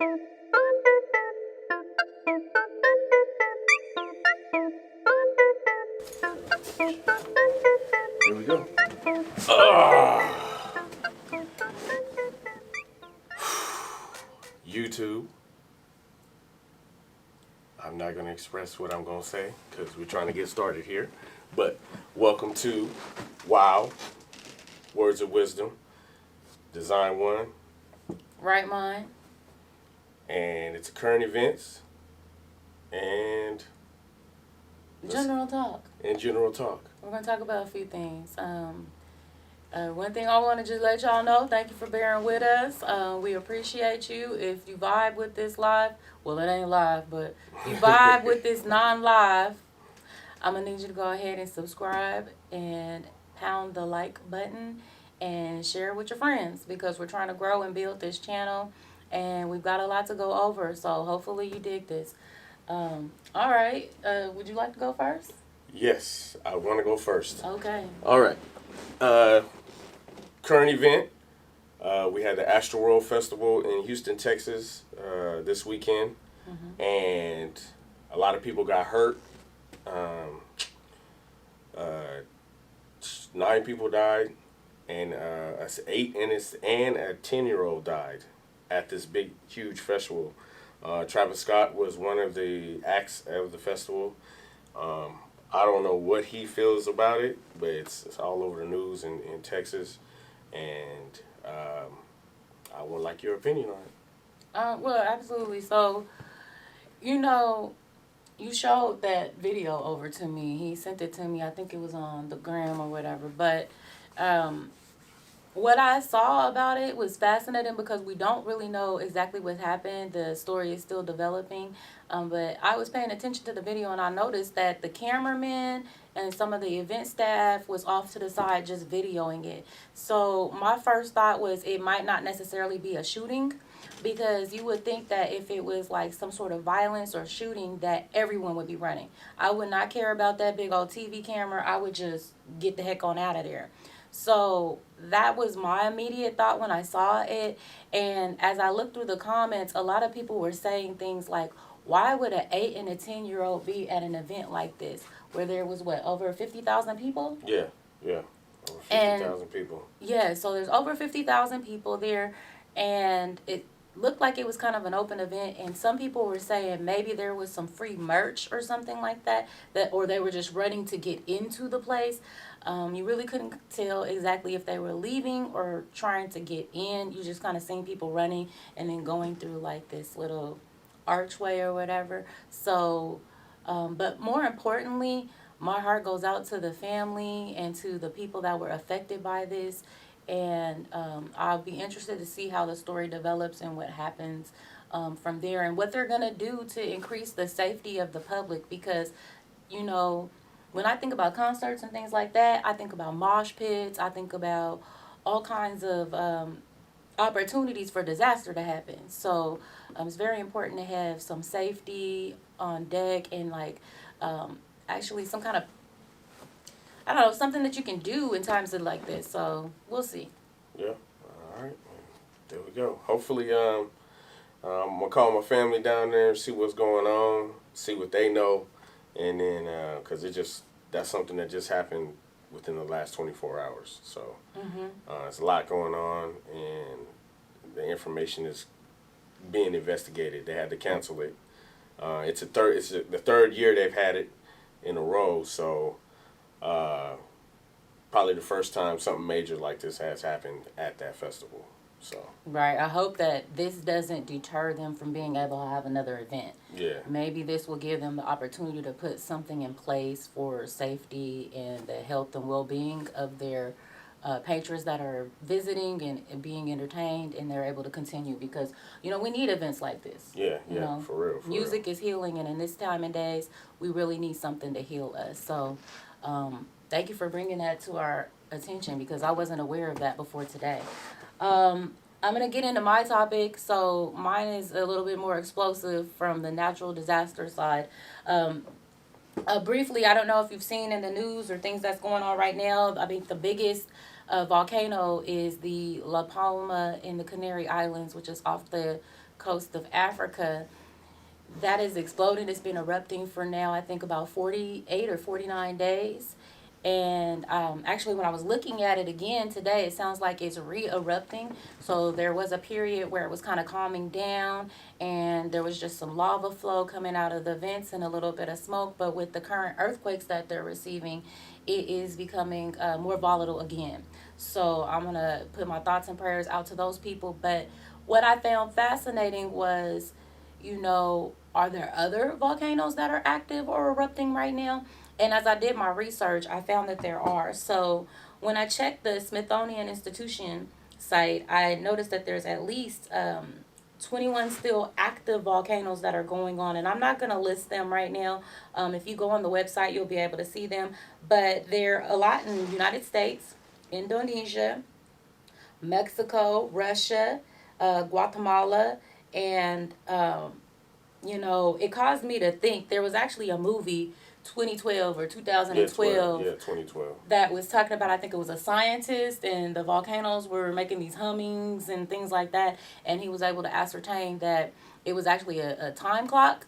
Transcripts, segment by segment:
Here we go. YouTube. I'm not going to express what I'm going to say because we're trying to get started here. But welcome to Wow, Words of Wisdom, Design 1. Wrightmind. And it's current events and General talk. And general talk. We're going to talk about a few things. One thing I want to just let y'all know, thank you for bearing with us. We appreciate you. If you vibe with this live, well, it ain't live, but if you vibe with this non-live, I'm going to need you to go ahead and subscribe and pound the like button and share with your friends because we're trying to grow and build this channel and we've got a lot to go over. So hopefully you dig this. All right. Would you like to go first? Yes, I want to go first. Okay. All right. Current event. We had the Astroworld Festival in Houston, Texas this weekend. Mm-hmm. And a lot of people got hurt. 9 people died, and 8 and a 10-year-old died at this big, huge festival. Travis Scott was one of the acts of the festival. I don't know what he feels about it, but it's all over the news in Texas, and I would like your opinion on it. Well, absolutely. So, you showed that video over to me. He sent it to me. I think it was on the gram or whatever. But what I saw about it was fascinating because we don't really know exactly what happened. The story is still developing. But I was paying attention to the video and I noticed that the cameraman and some of the event staff was off to the side just videoing it. So my first thought was it might not necessarily be a shooting, because you would think that if it was like some sort of violence or shooting that everyone would be running. I would not care about that big old TV camera. I would just get the heck on out of there. So that was my immediate thought when I saw it. And as I looked through the comments, a lot of people were saying things like, why would an 8 and a 10-year-old be at an event like this where there was over 50,000 people? Yeah. Over 50,000 people. Yeah, so there's over 50,000 people there, and it looked like it was kind of an open event, and some people were saying maybe there was some free merch or something like that, or they were just running to get into the place. You really couldn't tell exactly if they were leaving or trying to get in. You just kind of seen people running and then going through like this little archway or whatever. So, but more importantly, my heart goes out to the family and to the people that were affected by this. And I'll be interested to see how the story develops and what happens from there and what they're going to do to increase the safety of the public. Because, when I think about concerts and things like that, I think about mosh pits. I think about all kinds of opportunities for disaster to happen. So it's very important to have some safety on deck and actually some kind of, I don't know, something that you can do in times of like this. So we'll see. Yeah. All right. There we go. Hopefully, I'm going to call my family down there, see what's going on, see what they know. And then, because that's something that just happened within the last 24 hours. So it's a lot going on, and the information is being investigated. They had to cancel it. It's the third year they've had it in a row. So probably the first time something major like this has happened at that festival. So right, I hope that this doesn't deter them from being able to have another event. Yeah. Maybe this will give them the opportunity to put something in place for safety and the health and well-being of their patrons that are visiting and being entertained, and they're able to continue because, we need events like this. Yeah, for real. Music is healing, and in this time and days, we really need something to heal us. So thank you for bringing that to our attention because I wasn't aware of that before today. I'm going to get into my topic. So mine is a little bit more explosive from the natural disaster side. Briefly, I don't know if you've seen in the news or things that's going on right now. I mean, the biggest volcano is the La Palma in the Canary Islands, which is off the coast of Africa, that is exploding. It's been erupting for now, I think, about 48 or 49 days. And actually, when I was looking at it again today, it sounds like it's re-erupting. So there was a period where it was kind of calming down, and there was just some lava flow coming out of the vents and a little bit of smoke. But with the current earthquakes that they're receiving, it is becoming more volatile again. So I'm going to put my thoughts and prayers out to those people. But what I found fascinating was, are there other volcanoes that are active or erupting right now? And as I did my research, I found that there are. So when I checked the Smithsonian Institution site, I noticed that there's at least 21 still active volcanoes that are going on. And I'm not going to list them right now. If you go on the website, you'll be able to see them. But there are a lot in the United States, Indonesia, Mexico, Russia, Guatemala, and, it caused me to think there was actually a movie 2012 or 2012. Yeah, 2012. That was talking about, I think it was a scientist, and the volcanoes were making these hummings and things like that. And he was able to ascertain that it was actually a time clock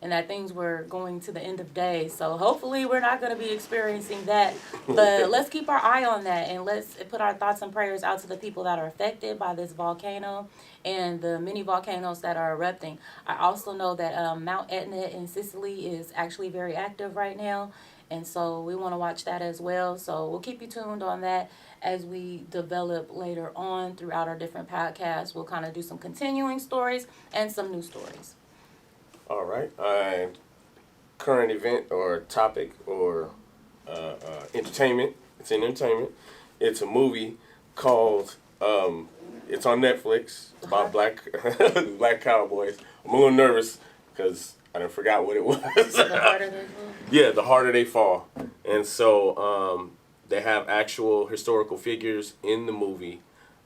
and that things were going to the end of days. So hopefully we're not going to be experiencing that. But let's keep our eye on that, and let's put our thoughts and prayers out to the people that are affected by this volcano and the many volcanoes that are erupting. I also know that Mount Etna in Sicily is actually very active right now, and so we want to watch that as well. So we'll keep you tuned on that as we develop later on throughout our different podcasts. We'll kind of do some continuing stories and some new stories. All right. Current event or topic or entertainment. It's in entertainment. It's a movie called, it's on Netflix. It's about black cowboys. I'm a little nervous because I done forgot what it was. The Harder They Fall? Yeah, The Harder They Fall. And so they have actual historical figures in the movie.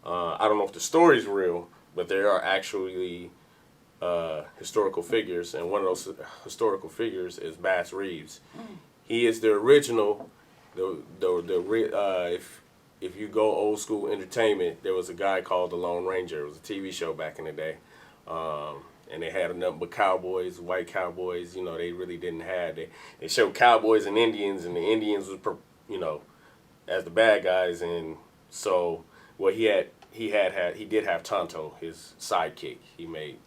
I don't know if the story's real, but there are actually historical figures, and one of those historical figures is Bass Reeves. He is the original. If you go old school entertainment, there was a guy called the Lone Ranger. It was a TV show back in the day, and they had nothing but cowboys, white cowboys. They really didn't have. They showed cowboys and the Indians was as the bad guys, and so he did have Tonto, his sidekick. He made.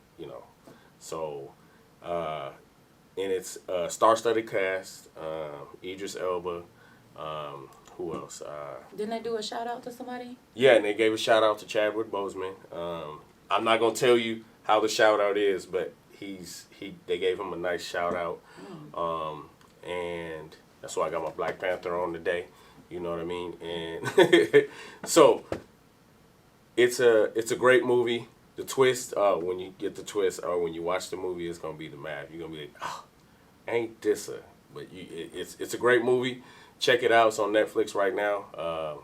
So, and it's a star-studded cast, Idris Elba, who else? Didn't they do a shout-out to somebody? Yeah, and they gave a shout-out to Chadwick Boseman. I'm not going to tell you how the shout-out is, but they gave him a nice shout-out, and that's why I got my Black Panther on today, you know what I mean? And so, it's a great movie. The twist, when you get the twist, or when you watch the movie, it's gonna be the math. You're gonna be like, oh, ain't this a? But it's a great movie. Check it out. It's on Netflix right now.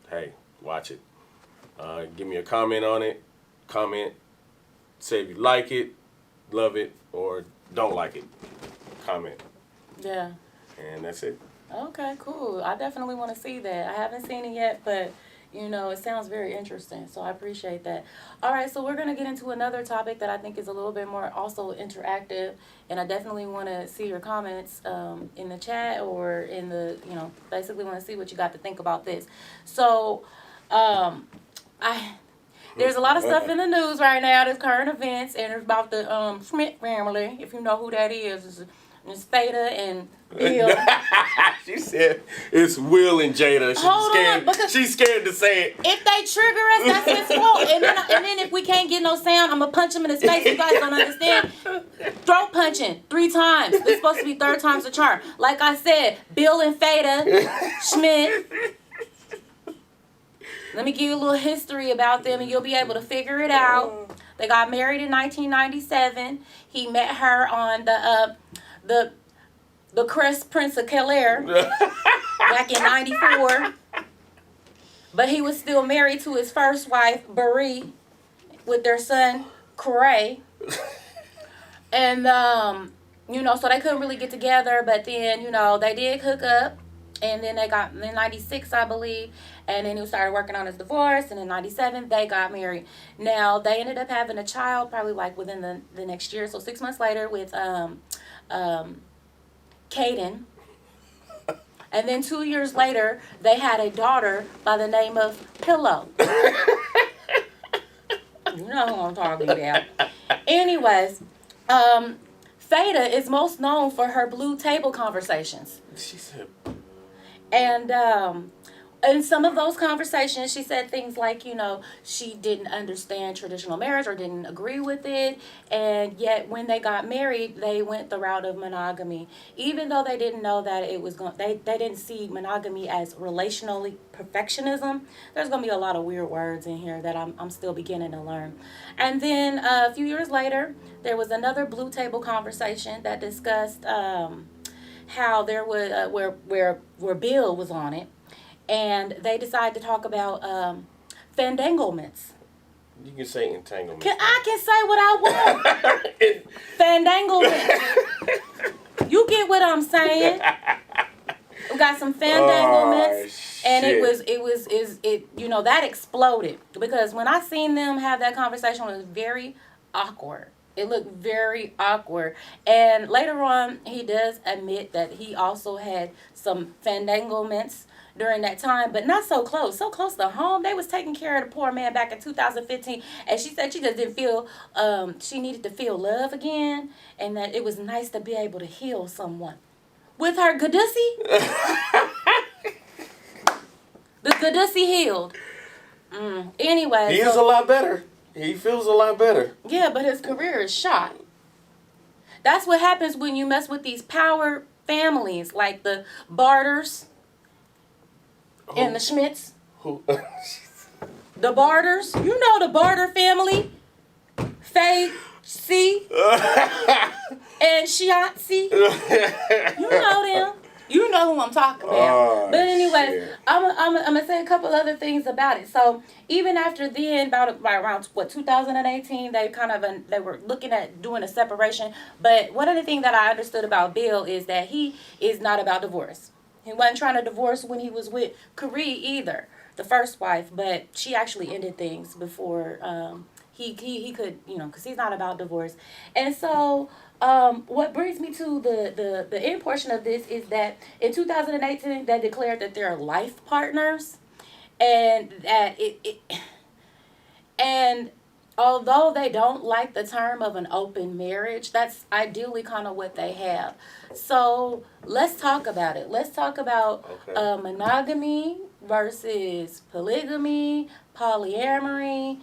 Hey, watch it. Give me a comment on it. Comment. Say if you like it, love it, or don't like it. Comment. Yeah. And that's it. Okay, cool. I definitely want to see that. I haven't seen it yet, but it sounds very interesting, so I appreciate that. All right, so we're going to get into another topic that I think is a little bit more also interactive, and I definitely want to see your comments in the chat or in the, basically want to see what you got to think about this. So, there's a lot of stuff in the news right now, there's current events, and it's about the Schmidt family, if you know who that is. It's Fada and Bill. She said it's Will and Jada. She's scared to say it. If they trigger us, that's his fault. And then if we can't get no sound, I'm going to punch him in his face. You guys don't understand. Throat punching 3 times. It's supposed to be 3rd time's a charm. Like I said, Bill and Fada Schmidt. Let me give you a little history about them, and you'll be able to figure it out. They got married in 1997. He met her on the Crest Prince of Bel-Air back in 94. But he was still married to his first wife, Brie, with their son, Corey. And, so they couldn't really get together. But then, they did hook up. And then they got in 96, I believe, and then he started working on his divorce, and in 97 they got married. Now they ended up having a child probably like within the next year, so 6 months later with Caden. And then 2 years later they had a daughter by the name of Pillow. You know who I'm talking about. Anyways, Fada is most known for her blue table conversations. She said, And in some of those conversations, she said things like, you know, she didn't understand traditional marriage or didn't agree with it. And yet when they got married, they went the route of monogamy. Even though they didn't know that it was going, they didn't see monogamy as relationally perfectionism. There's going to be a lot of weird words in here that I'm still beginning to learn. And then a few years later, there was another blue table conversation that discussed how there was where Bill was on it, and they decided to talk about fandanglements. you can say entanglement. I can say what I want. Fandanglements. You get what I'm saying? We got some fandanglements, and it you know, that exploded because when I seen them have that conversation, it was very awkward. It looked very awkward. And later on, he does admit that he also had some fandanglements during that time, but not so close. So close to home. They was taking care of the poor man back in 2015. And she said she just didn't feel, she needed to feel love again. And that it was nice to be able to heal someone. With her Gadussi, the Gadussi healed. Anyway. He is a lot better. He feels a lot better. Yeah, but his career is shot. That's what happens when you mess with these power families, like the Barters and the Schmitz. Who? The Barters. You know the Barter family. Faye, C, and Shiatsi. You know them. You know who I'm talking about. Oh, but anyways, shit. I'm gonna say a couple other things about it. So even after then, about around 2018, they were looking at doing a separation. But one of the things that I understood about Bill is that he is not about divorce. He wasn't trying to divorce when he was with Carrie either, the first wife. But she actually ended things before he could, you know, because he's not about divorce. And so what brings me to the end portion of this is that in 2018 they declared that they're life partners, and that and although they don't like the term of an open marriage, that's ideally kind of what they have. So let's talk about it. Let's talk about monogamy versus polygamy, polyamory,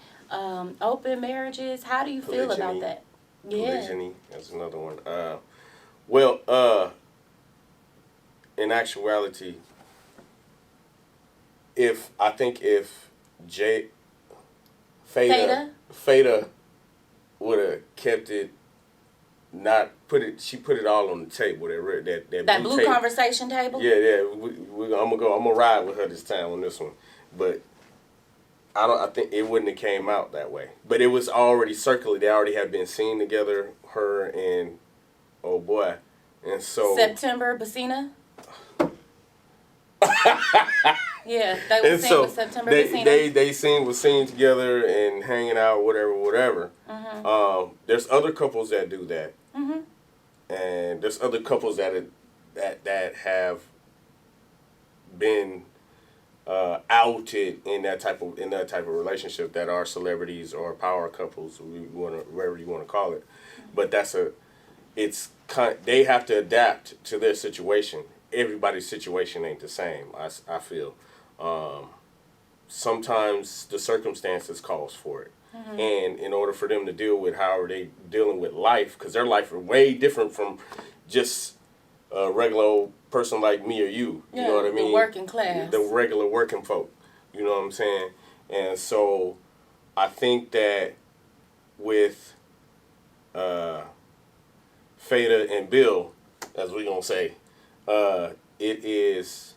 open marriages. How do you feel about that? Polygyny, that's another one. In actuality, if Fada would have kept it, she put it all on the table. That blue conversation table. Yeah. I'm gonna ride with her this time on this one, but I think it wouldn't have came out that way. But it was already circulated. They already had been seen together, her and oh boy, and so September Bassina. Yeah, they were seen with September Bassina. They was seen together and hanging out, whatever. Mm-hmm. There's other couples that do that, mm-hmm. and there's other couples that have been outed in that type of relationship that are celebrities or power couples, whatever you want to call it. But they have to adapt to their situation. Everybody's situation ain't the same. I feel sometimes the circumstances calls for it, mm-hmm. and in order for them to deal with however they dealing with life, because their life are way different from just a regular old person like me or you. You know what I mean? The working class. The regular working folk. You know what I'm saying? And so I think that with Fada and Bill, as we're going to say, it is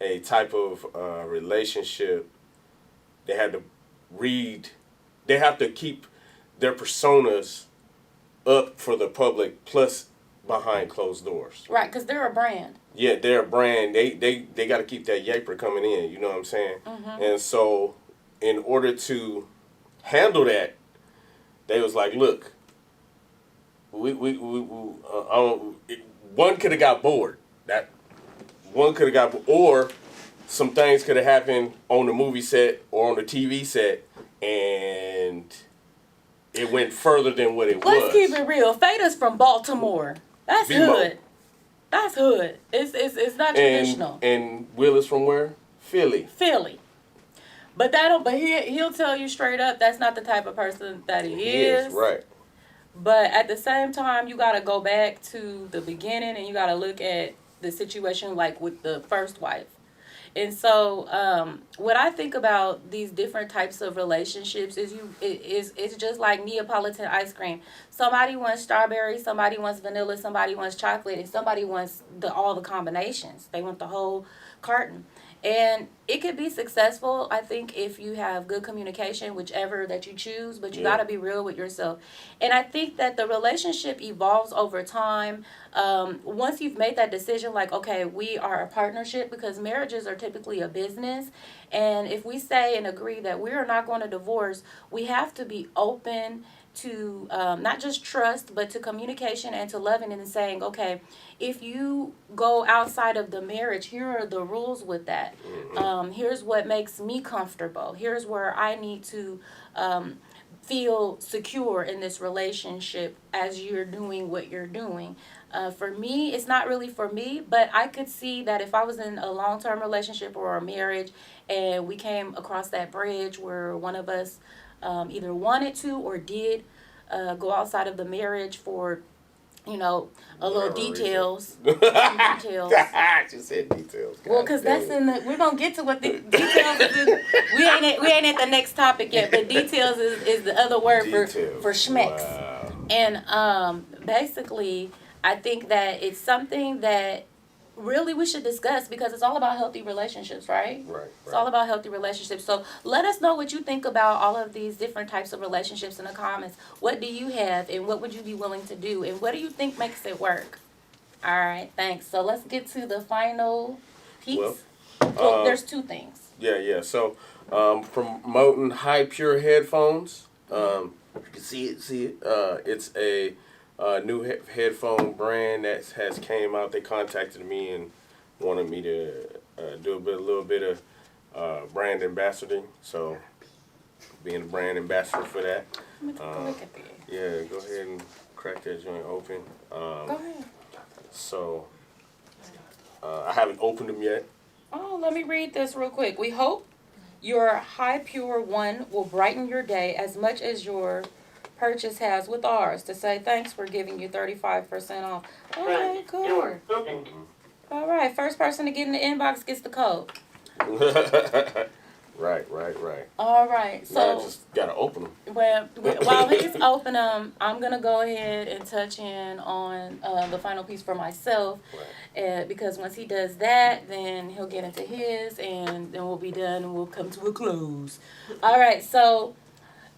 a type of relationship. They have to keep their personas up for the public, plus behind closed doors. Right, because they're a brand. Yeah, they're a brand. They got to keep that yaper coming in. You know what I'm saying? Mm-hmm. And so, in order to handle that, they was like, look, one could have got bored. That one could have got, or some things could have happened on the movie set or on the TV set, and it went further than what it was. Let's keep it real. Fada's from Baltimore. That's B-Mo. hood. That's hood. It's not traditional. And Will is from where? Philly. But he'll tell you straight up that's not the type of person that he is. Right. But at the same time, you got to go back to the beginning and you got to look at the situation like with the first wife. And so what I think about these different types of relationships is it's just like Neapolitan ice cream. Somebody wants strawberry, somebody wants vanilla, somebody wants chocolate, and somebody wants all the combinations. They want the whole carton. And it could be successful, I think, if you have good communication, whichever that you choose, but you got to be real with yourself. And I think that the relationship evolves over time. Once you've made that decision, like, okay, we are a partnership, because marriages are typically a business. And if we say and agree that we are not going to divorce, we have to be open to not just trust, but to communication and to loving and saying, okay, if you go outside of the marriage, here are the rules with that. Here's what makes me comfortable. Here's where I need to feel secure in this relationship as you're doing what you're doing. For me, it's not really for me, but I could see that if I was in a long-term relationship or a marriage and we came across that bridge where one of us either wanted to or did go outside of the marriage for, a little details. Details. She said details. Well, because that's we're going to get to what the details is. We ain't at the next topic yet, but details is the other word for schmecks. Wow. And basically, I think that it's something that really we should discuss because it's all about healthy relationships, right? Right. It's all about healthy relationships. So let us know what you think about all of these different types of relationships in the comments. What do you have and what would you be willing to do? And what do you think makes it work? All right, thanks. So let's get to the final piece. Well, there's two things. Yeah. So promoting High Pure headphones. You can see it. It's a new headphone brand that has came out. They contacted me and wanted me to do a little bit of brand ambassadoring. So being a brand ambassador for that. Let me take a look at this. Yeah, go ahead and crack that joint open. Go ahead. So I haven't opened them yet. Oh, let me read this real quick. We hope your High Pure one will brighten your day as much as your purchase has with ours. To say thanks for giving you 35% off. All right, cool. All right, first person to get in the inbox gets the code. Right. All right, Now I so just gotta open them. well, while he's open them, I'm gonna go ahead and touch in on the final piece for myself, because once he does that, then he'll get into his, and then we'll be done, and we'll come to a close. All right, so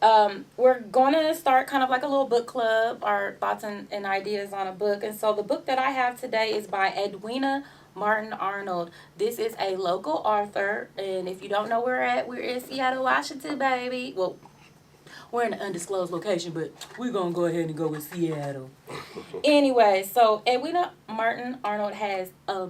we're gonna start kind of like a little book club, our thoughts and ideas on a book, and so the book that I have today is by Edwina Martin Arnold. This is a local author, and if you don't know where we're in Seattle, Washington, baby. Well, we're in an undisclosed location, but we're gonna go ahead and go with Seattle. Anyway, so Edwina Martin Arnold has a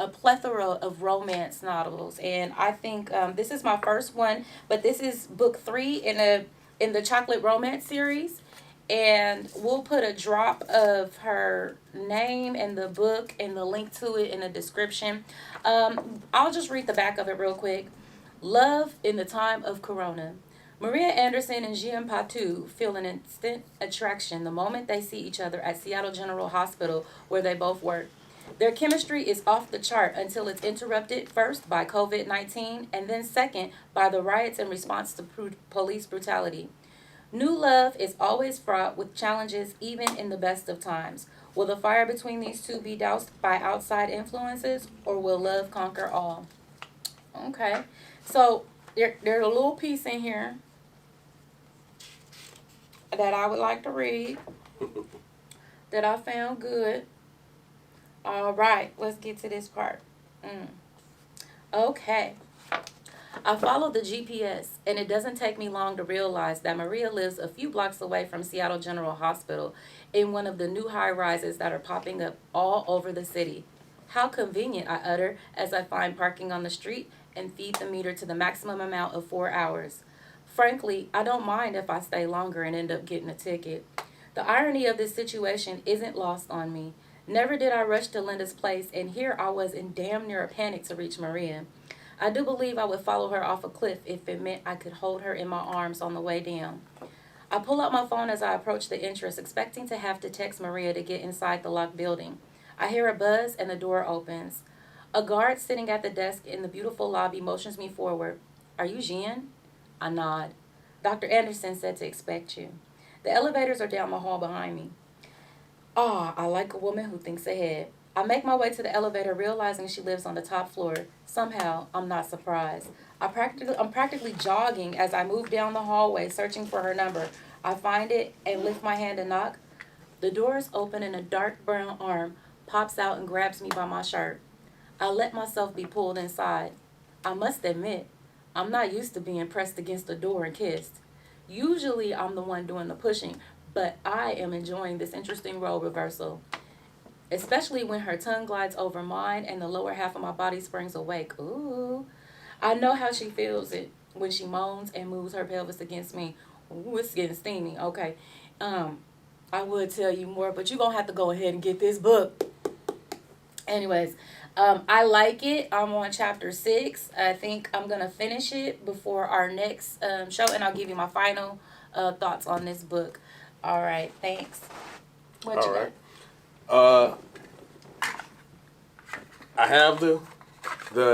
plethora of romance novels, and I think this is my first one, but this is book 3 in the chocolate romance series. And we'll put a drop of her name and the book and the link to it in the description. I'll just read the back of it real quick. Love in the Time of Corona. Maria Anderson and Jean Patou feel an instant attraction the moment they see each other at Seattle General Hospital, where they both work. Their chemistry is off the chart until it's interrupted first by COVID-19 and then second by the riots in response to police brutality. New love is always fraught with challenges even in the best of times. Will the fire between these two be doused by outside influences, or will love conquer all? Okay, so there's a little piece in here that I would like to read. that I found good. All right, let's get to this part. Okay. I followed the GPS, and it doesn't take me long to realize that Maria lives a few blocks away from Seattle General Hospital in one of the new high-rises that are popping up all over the city. How convenient, I utter as I find parking on the street and feed the meter to the maximum amount of 4 hours. Frankly, I don't mind if I stay longer and end up getting a ticket. The irony of this situation isn't lost on me. Never did I rush to Linda's place, and here I was in damn near a panic to reach Maria. I do believe I would follow her off a cliff if it meant I could hold her in my arms on the way down. I pull out my phone as I approach the entrance, expecting to have to text Maria to get inside the locked building. I hear a buzz and the door opens. A guard sitting at the desk in the beautiful lobby motions me forward. Are you Dzin? I nod. Dr. Anderson said to expect you. The elevators are down the hall behind me. I like a woman who thinks ahead. I make my way to the elevator, realizing she lives on the top floor. Somehow, I'm not surprised. I'm practically jogging as I move down the hallway, searching for her number. I find it and lift my hand to knock. The doors open and a dark brown arm pops out and grabs me by my shirt. I let myself be pulled inside. I must admit, I'm not used to being pressed against the door and kissed. Usually, I'm the one doing the pushing, but I am enjoying this interesting role reversal. Especially when her tongue glides over mine and the lower half of my body springs awake. Ooh. I know how she feels it when she moans and moves her pelvis against me. Ooh, it's getting steamy. Okay. I would tell you more, but you're going to have to go ahead and get this book. Anyways, I like it. I'm on chapter 6. I think I'm going to finish it before our next show, and I'll give you my final thoughts on this book. All right. Thanks. What you got? I have the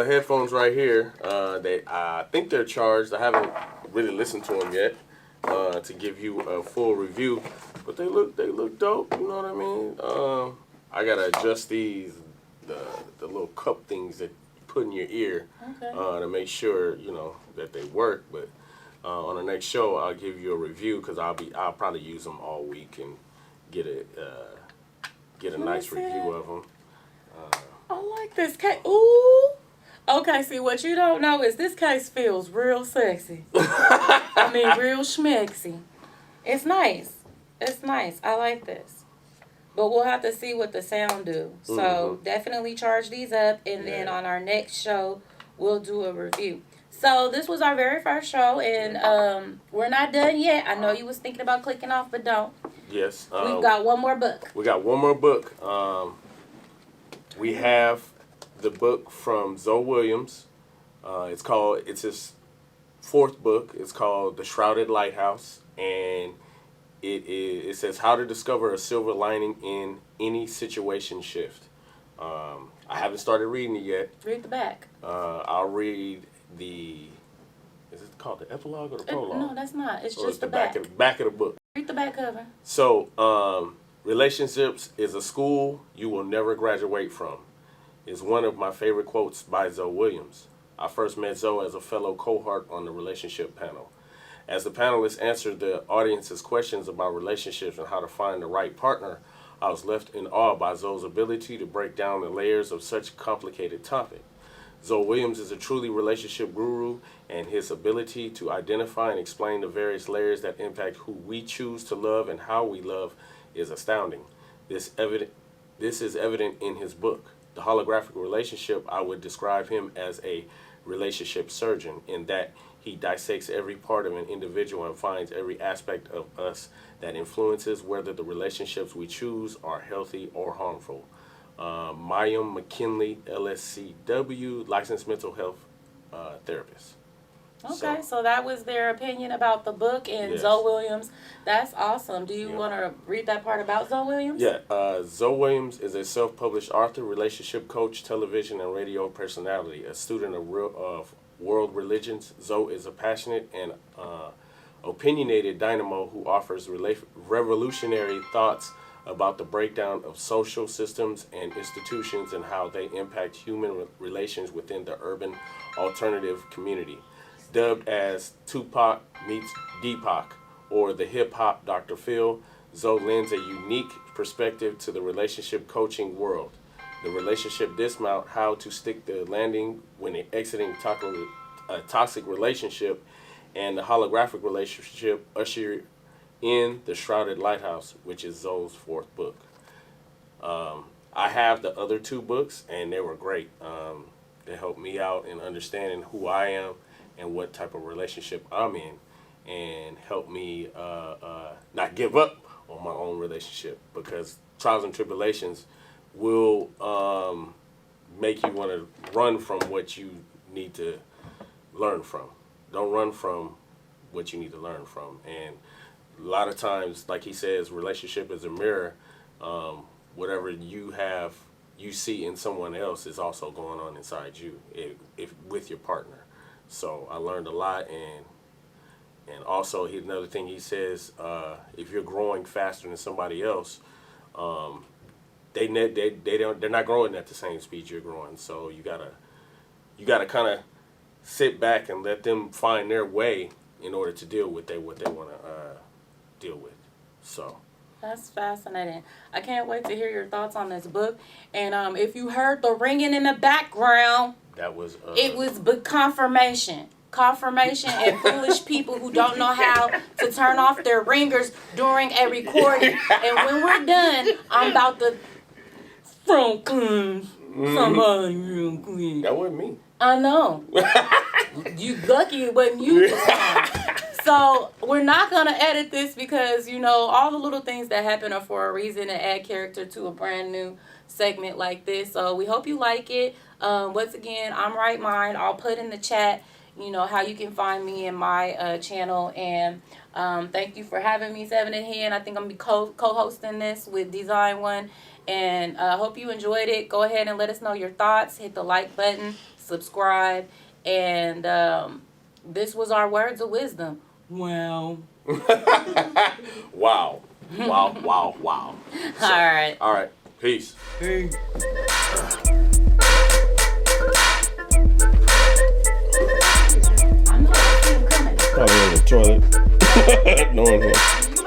headphones right here. I think they're charged. I haven't really listened to them yet to give you a full review, but they look dope. You know what I mean? I gotta adjust the little cup things that you put in your ear to make sure that they work. But on the next show, I'll give you a review because I'll probably use them all week and get a nice review of them. I like this case. Ooh. Okay, see, what you don't know is this case feels real sexy. I mean, real schmexy. It's nice. It's nice. I like this. But we'll have to see what the sound do. So definitely charge these up, and then on our next show, we'll do a review. So this was our very first show, and we're not done yet. I know you was thinking about clicking off, but don't. Yes. We've got one more book. We got one more book. We have the book from Zoe Williams. It's his 4th book. It's called The Shrouded Lighthouse, and it says how to discover a silver lining in any situation shift. I haven't started reading it yet. Read the back. I'll read is it called the epilogue or the prologue? No, that's not. It's or just the back of the book. Read the back cover. So, relationships is a school you will never graduate from is one of my favorite quotes by Zoe Williams. I first met Zoe as a fellow cohort on the relationship panel. As the panelists answered the audience's questions about relationships and how to find the right partner, I was left in awe by Zoe's ability to break down the layers of such a complicated topic. Zoe Williams is a truly relationship guru, and his ability to identify and explain the various layers that impact who we choose to love and how we love is astounding. This is evident in his book. The Holographic Relationship, I would describe him as a relationship surgeon in that he dissects every part of an individual and finds every aspect of us that influences whether the relationships we choose are healthy or harmful. Mayim McKinley, LSCW, licensed mental health therapist. Okay, so that was their opinion about the book and Yes. Zoe Williams. That's awesome. Do you want to read that part about Zoe Williams? Yeah, Zoe Williams is a self-published author, relationship coach, television and radio personality, a student of world religions. Zoe is a passionate and opinionated dynamo who offers revolutionary thoughts about the breakdown of social systems and institutions and how they impact human relations within the urban alternative community. Dubbed as Tupac meets Deepak, or the hip-hop Dr. Phil, Zoe lends a unique perspective to the relationship coaching world. The relationship dismount, how to stick the landing when exiting a toxic relationship, and the holographic relationship usher in the Shrouded Lighthouse, which is Zoe's 4th book. I have the other 2 books, and they were great. They helped me out in understanding who I am and what type of relationship I'm in, and helped me not give up on my own relationship, because trials and tribulations will make you want to run from what you need to learn from. Don't run from what you need to learn from. And a lot of times, like he says, relationship is a mirror. Whatever you see in someone else is also going on inside you, if with your partner. So I learned a lot, and also another thing he says, if you're growing faster than somebody else, they're not growing at the same speed you're growing. So you gotta kind of sit back and let them find their way in order to deal with what they want to deal with. So. That's fascinating. I can't wait to hear your thoughts on this book. And if you heard the ringing in the background, that was it was confirmation. Confirmation and foolish people who don't know how to turn off their ringers during a recording. And when we're done, I'm about to somebody real quick. That wasn't me. I know. You lucky it wasn't you this time. So we're not going to edit this because, all the little things that happen are for a reason to add character to a brand new segment like this. So we hope you like it. Once again, I'm Wrightmind. I'll put in the chat, how you can find me in my channel. And thank you for having me, 7 and Hen. I think I'm going to be co-hosting this with Design One. And I hope you enjoyed it. Go ahead and let us know your thoughts. Hit the like button, subscribe. And this was our words of wisdom. Wow. Wow. Wow. So, all right. Peace. Peace. I know I see him coming. Probably in the toilet. No one here.